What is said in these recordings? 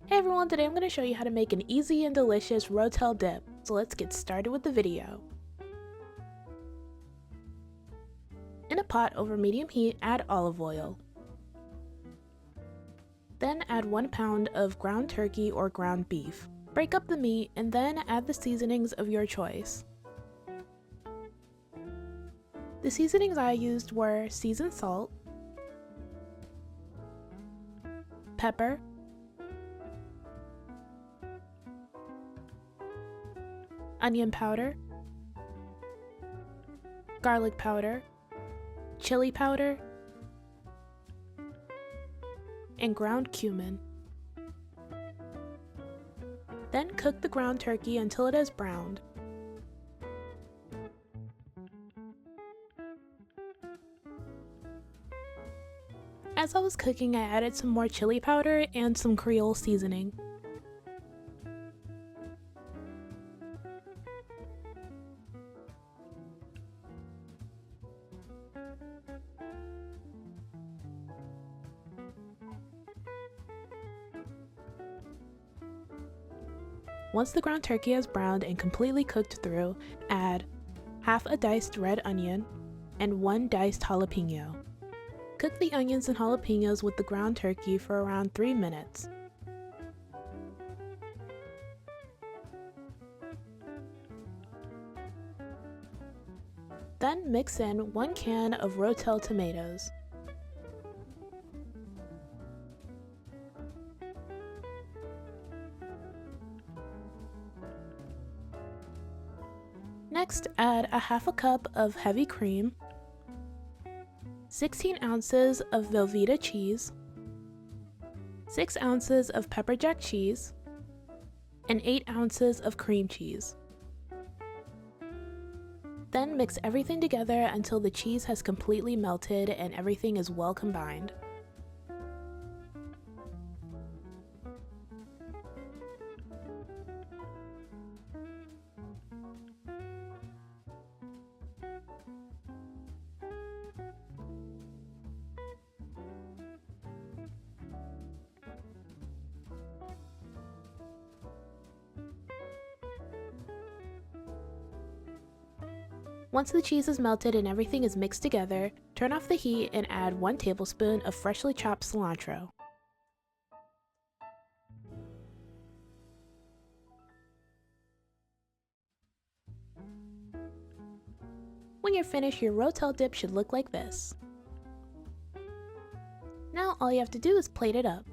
Hey everyone, today I'm going to show you how to make an easy and delicious Rotel dip. So let's get started with the video. In a pot over medium heat, add olive oil. Then add 1 pound of ground turkey or ground beef. Break up the meat and then add the seasonings of your choice. The seasonings I used were seasoned salt, pepper, onion powder, garlic powder, chili powder, and ground cumin. Then cook the ground turkey until it has browned. As I was cooking, I added some more chili powder and some Creole seasoning. Once the ground turkey has browned and completely cooked through, add half a diced red onion and 1 diced jalapeno. Cook the onions and jalapenos with the ground turkey for around 3 minutes. Then mix in 1 can of Rotel tomatoes. Next, add a half a cup of heavy cream, 16 ounces of Velveeta cheese, 6 ounces of pepper jack cheese, and 8 ounces of cream cheese. Then mix everything together until the cheese has completely melted and everything is well combined. Once the cheese is melted and everything is mixed together, turn off the heat and add 1 tablespoon of freshly chopped cilantro. When you're finished, your Rotel dip should look like this. Now all you have to do is plate it up.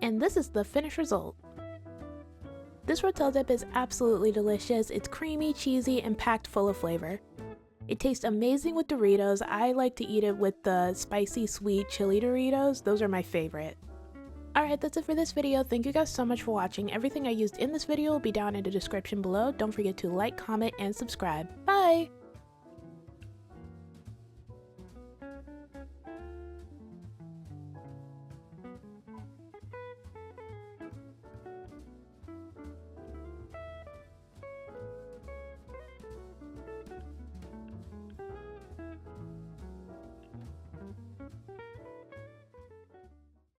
And this is the finished result. This Rotel dip is absolutely delicious. It's creamy, cheesy, and packed full of flavor. It tastes amazing with Doritos. I like to eat it with the spicy, sweet chili Doritos. Those are my favorite. Alright, that's it for this video. Thank you guys so much for watching. Everything I used in this video will be down in the description below. Don't forget to like, comment, and subscribe. Bye!